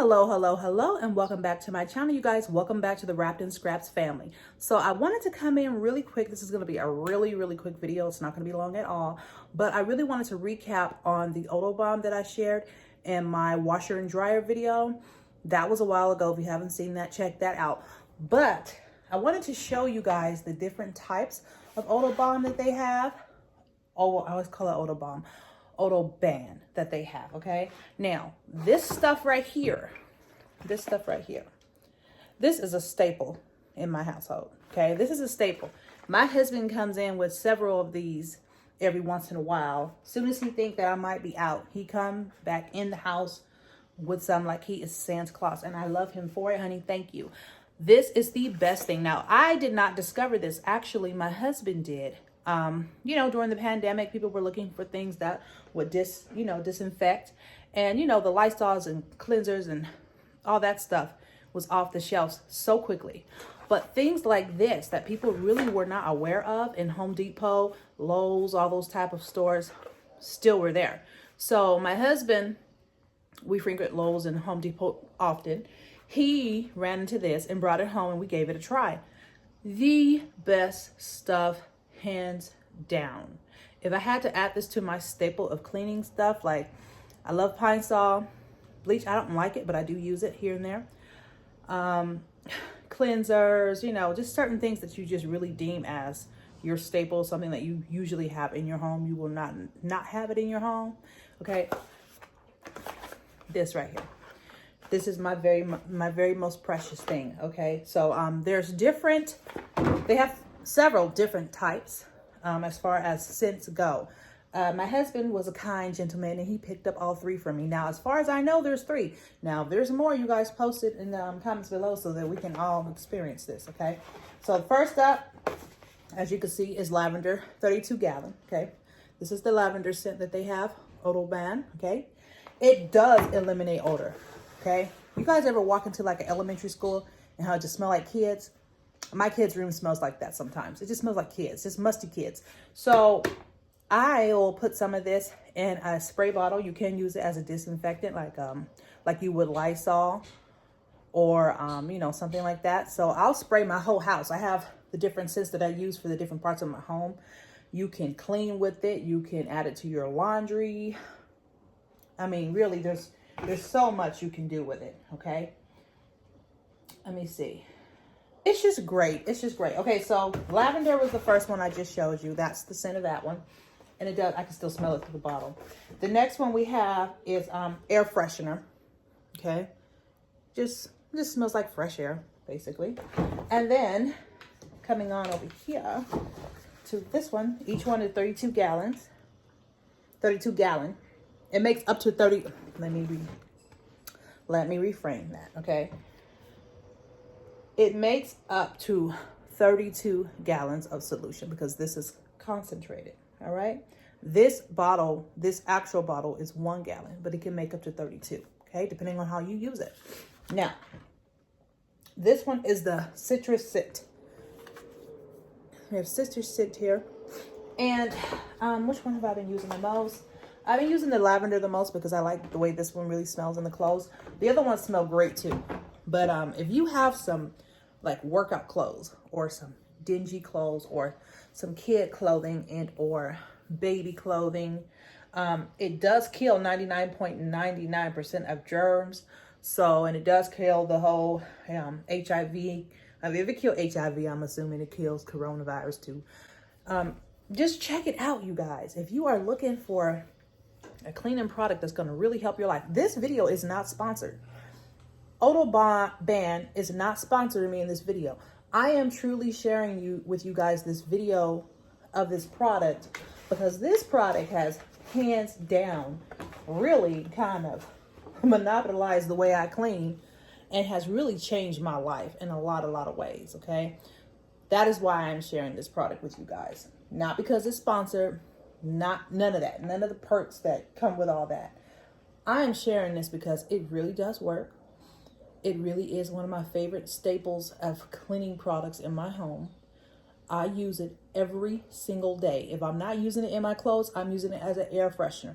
Hello, and welcome back to my channel, you guys. Welcome back to the Wrapped in Scraps family. So I wanted to come in really quick. This is going to be a really quick video. It's not going to be long at all, but I really wanted to recap on the OdoBan that I shared in my washer and dryer video. That was a while ago. If you haven't seen that, check that out. But I wanted to show you guys the different types of OdoBan that they have. Oh, I always call it OdoBan that they have. Okay, now this stuff right here, this is a staple in my household. Okay, this is a staple. My husband comes in with several of these every once in a while. As soon as he thinks that I might be out, he comes back in the house with some, like he is Santa Claus, and I love him for it, honey. Thank you. This is the best thing. Now, I did not discover this. Actually, my husband did. You know, during the pandemic, people were looking for things that would disinfect, and the Lysols and cleansers and all that stuff was off the shelves so quickly. But things like this that people really were not aware of in Home Depot, Lowe's, all those type of stores still were there. So my husband, we frequent Lowe's and Home Depot often. He ran into this and brought it home, and we gave it a try. The best stuff, hands down. If I had to add this to my staple of cleaning stuff, like I love Pine Sol, bleach, I don't like it, but I do use it here and there. Cleansers, just certain things that you just really deem as your staple, something that you usually have in your home. You will not have it in your home. Okay. This right here. This is my very most precious thing. Okay. So, they have several different types as far as scents go. My husband was a kind gentleman, and he picked up all three for me. Now, as far as I know, there's three. Now, if there's more, you guys post it in the comments below so that we can all experience this, okay? So, first up, as you can see, is lavender, 32 gallon, okay? This is the lavender scent that they have, OdoBan, okay? It does eliminate odor, okay? You guys ever walk into like an elementary school and how it just smell like kids? My kids' room smells like that sometimes. It just smells like kids, just musty kids. So I will put some of this in a spray bottle. You can use it as a disinfectant, like you would Lysol or, something like that. So I'll spray my whole house. I have the different scents that I use for the different parts of my home. You can clean with it. You can add it to your laundry. I mean, really, there's so much you can do with it, okay? Let me see. It's just great. It's just great. Okay, so lavender was the first one I just showed you. That's the scent of that one. And it does, I can still smell it through the bottle. The next one we have is air freshener. Okay. Just smells like fresh air, basically. And then coming on over here to this one, each one is 32 gallons. 32 gallon. It makes up to 30. Let me reframe that, okay? It makes up to 32 gallons of solution because this is concentrated, all right? This actual bottle is 1 gallon, but it can make up to 32, okay? Depending on how you use it. Now, this one is the citrus scent. We have citrus scent here. And which one have I been using the most? I've been using the lavender the most because I like the way this one really smells in the clothes. The other ones smell great too. But if you have some like workout clothes or some dingy clothes or some kid clothing and or baby clothing, it does kill 99.99% of germs. So, and it does kill the whole HIV. If it kills HIV, I'm assuming it kills coronavirus too. Just check it out, you guys. If you are looking for a cleaning product that's going to really help your life. This video is not sponsored. OdoBan is not sponsoring me in this video. I am truly sharing with you guys this video of this product because this product has hands down really kind of monopolized the way I clean and has really changed my life in a lot of ways, okay? That is why I'm sharing this product with you guys. Not because it's sponsored, none of that, none of the perks that come with all that. I am sharing this because it really does work. It really is one of my favorite staples of cleaning products in my home. I use it every single day. If I'm not using it in my clothes, I'm using it as an air freshener.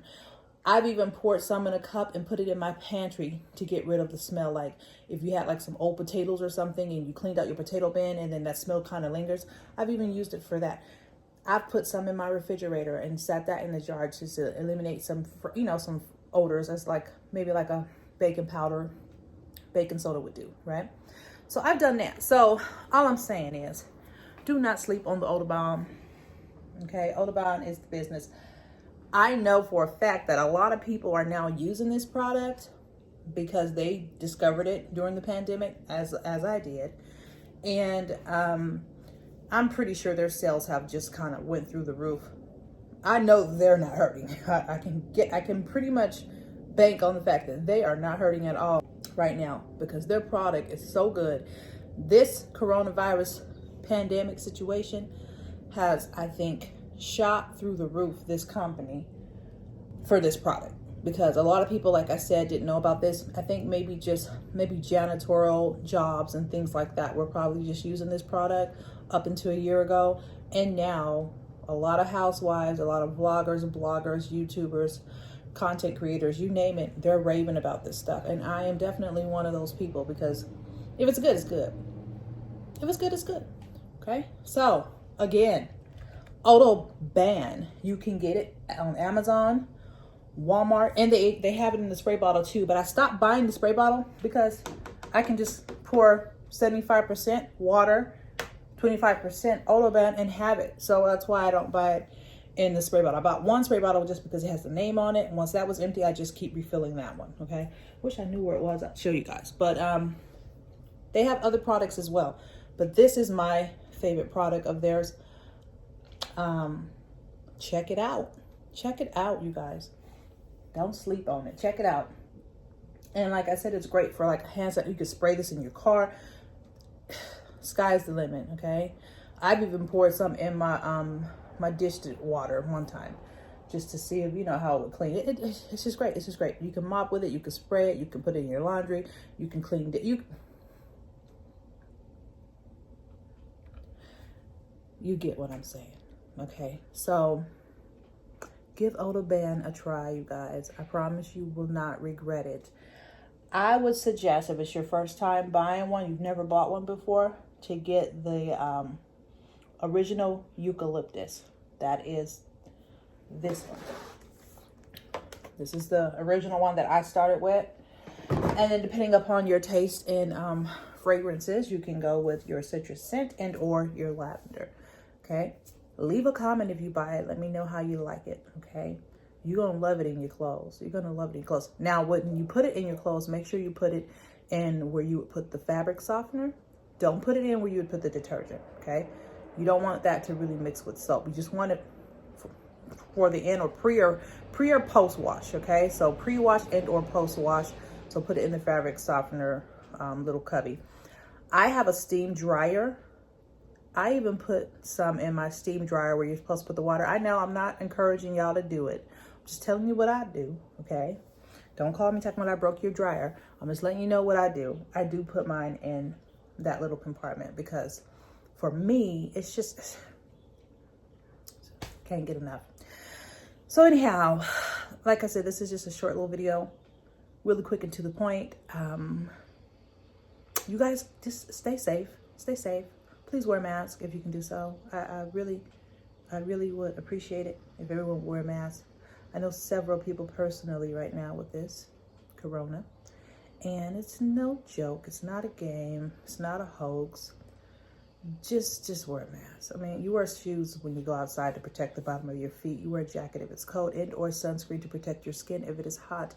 I've even poured some in a cup and put it in my pantry to get rid of the smell. Like if you had like some old potatoes or something and you cleaned out your potato bin and then that smell kind of lingers, I've even used it for that. I've put some in my refrigerator and set that in the jar just to eliminate some, you know, some odors. As like maybe like a baking powder, baking soda would do, right? So I've done that. So all I'm saying is, do not sleep on the OdoBan. Okay, OdoBan is the business. I know for a fact that a lot of people are now using this product because they discovered it during the pandemic, as I did, and I'm pretty sure their sales have just kind of went through the roof. I know they're not hurting. I can pretty much bank on the fact that they are not hurting at all right now because their product is so good. This coronavirus pandemic situation has, I think, shot through the roof this company for this product, because a lot of people, like I said, didn't know about this. I think maybe janitorial jobs and things like that were probably just using this product up until a year ago, and now a lot of housewives, a lot of vloggers, bloggers, YouTubers, content creators, you name it, they're raving about this stuff. And I am definitely one of those people, because if it's good, it's good. If it's good, it's good. Okay, so again, OdoBan, you can get it on Amazon, Walmart, and they have it in the spray bottle too. But I stopped buying the spray bottle because I can just pour 75% water, 25% OdoBan and have it. So that's why I don't buy it in the spray bottle. I bought one spray bottle just because it has the name on it, and once that was empty, I just keep refilling that one. Okay, wish I knew where it was. I'd show you guys. But they have other products as well, but this is my favorite product of theirs. Check it out. Check it out, you guys. Don't sleep on it. Check it out. And like I said, it's great for like hand sanitizer. You can spray this in your car. Sky's the limit, okay? I've even poured some in my my dish water one time just to see if, you know, how it would clean it. It's just great. It's just great. You can mop with it. You can spray it. You can put it in your laundry. You can clean it. You get what I'm saying. Okay, so give OdoBan a try, you guys. I promise you will not regret it. I would suggest, if it's your first time buying one, you've never bought one before, to get the original eucalyptus. That is this one. This is the original one that I started with. And then depending upon your taste and fragrances, you can go with your citrus scent and or your lavender. Okay, leave a comment if you buy it. Let me know how you like it. Okay, you're gonna love it in your clothes. You're gonna love it in your clothes. Now, when you put it in your clothes, make sure you put it in where you would put the fabric softener. Don't put it in where you would put the detergent. Okay, you don't want that to really mix with soap. You just want it for the end, or pre or post wash. Okay, so pre-wash and or post wash. So put it in the fabric softener little cubby. I have a steam dryer. I even put some in my steam dryer where you're supposed to put the water. I know I'm not encouraging y'all to do it. I'm just telling you what I do, okay? Don't call me talking about I broke your dryer. I'm just letting you know what I do. I do put mine in that little compartment because for me, it's just, can't get enough. So anyhow, like I said, this is just a short little video, really quick and to the point. You guys just stay safe. Stay safe. Please wear a mask if you can do so. I really would appreciate it if everyone wore a mask. I know several people personally right now with this corona, and it's no joke. It's not a game. It's not a hoax. Just wear a mask. I mean, you wear shoes when you go outside to protect the bottom of your feet. You wear a jacket if it's cold, and or sunscreen to protect your skin if it is hot.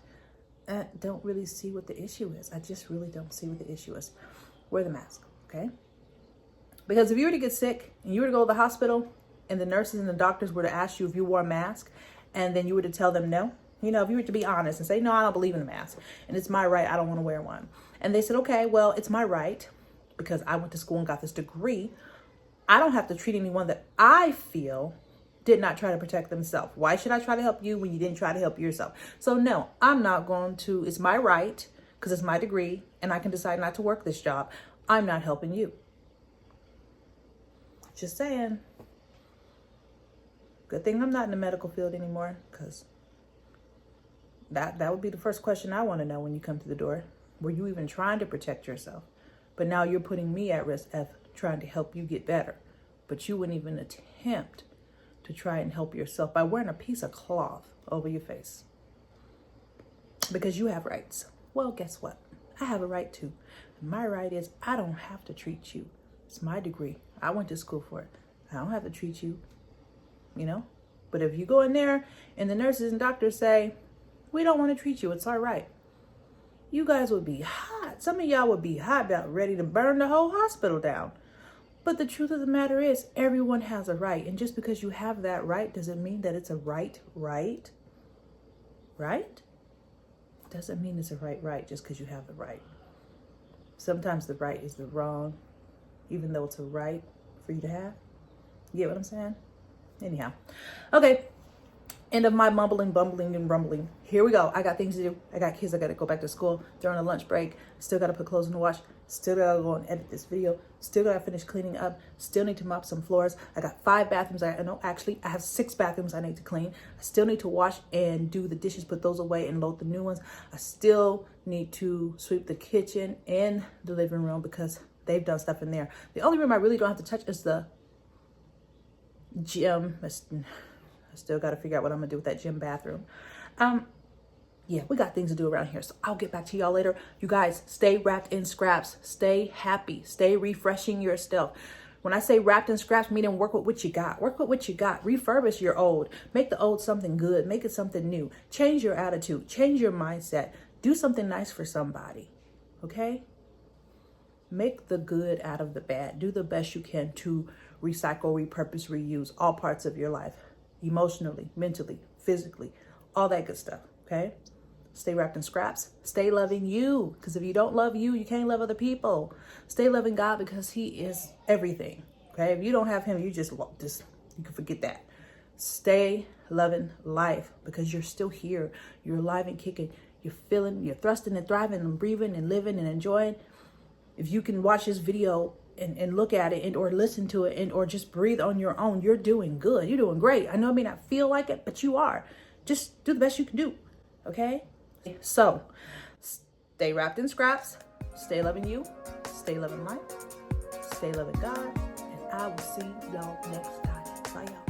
I don't really see what the issue is. I just really don't see what the issue is. Wear the mask, okay? Because if you were to get sick and you were to go to the hospital and the nurses and the doctors were to ask you if you wore a mask and then you were to tell them no, you know, if you were to be honest and say, no, I don't believe in the mask and it's my right, I don't want to wear one. And they said, okay, well, it's my right because I went to school and got this degree. I don't have to treat anyone that I feel did not try to protect themselves. Why should I try to help you when you didn't try to help yourself? So no, I'm not going to, it's my right because it's my degree and I can decide not to work this job. I'm not helping you. Just saying. Good thing I'm not in the medical field anymore because That would be the first question I want to know when you come to the door. Were you even trying to protect yourself? But now you're putting me at risk of trying to help you get better. But you wouldn't even attempt to try and help yourself by wearing a piece of cloth over your face. Because you have rights. Well, guess what? I have a right too. My right is I don't have to treat you. It's my degree. I went to school for it. I don't have to treat you, you know? But if you go in there and the nurses and doctors say, we don't want to treat you, it's all right. You guys would be hot. Some of y'all would be hot, about ready to burn the whole hospital down. But the truth of the matter is, everyone has a right. And just because you have that right, doesn't mean that it's a right? Doesn't mean it's a right just because you have the right. Sometimes the right is the wrong, even though it's a right for you to have. You get what I'm saying? Anyhow. Okay. End of my mumbling, bumbling, and rumbling. Here we go. I got things to do. I got kids. I got to go back to school. They're on a lunch break. Still got to put clothes in the wash. Still got to go and edit this video. Still got to finish cleaning up. Still need to mop some floors. I got 5 bathrooms. I have 6 bathrooms I need to clean. I still need to wash and do the dishes, put those away and load the new ones. I still need to sweep the kitchen and the living room because they've done stuff in there. The only room I really don't have to touch is the gym. I still got to figure out what I'm going to do with that gym bathroom. Yeah, we got things to do around here. So I'll get back to y'all later. You guys, stay wrapped in scraps. Stay happy. Stay refreshing yourself. When I say wrapped in scraps, meaning work with what you got. Work with what you got. Refurbish your old. Make the old something good. Make it something new. Change your attitude. Change your mindset. Do something nice for somebody. Okay? Make the good out of the bad. Do the best you can to recycle, repurpose, reuse all parts of your life. Emotionally, mentally, physically, all that good stuff, okay? Stay wrapped in scraps. Stay loving you, because if you don't love you, you can't love other people. Stay loving God because he is everything, okay? If you don't have him, you can forget that. Stay loving life because you're still here. You're alive and kicking. You're feeling, you're thrusting and thriving and breathing and living and enjoying. If you can watch this video and look at it or listen to it or just breathe on your own, you're doing good. You're doing great. I know it may not feel like it, but you are. Just do the best you can do, okay? So, stay wrapped in scraps. Stay loving you. Stay loving life. Stay loving God. And I will see y'all next time. Bye, y'all.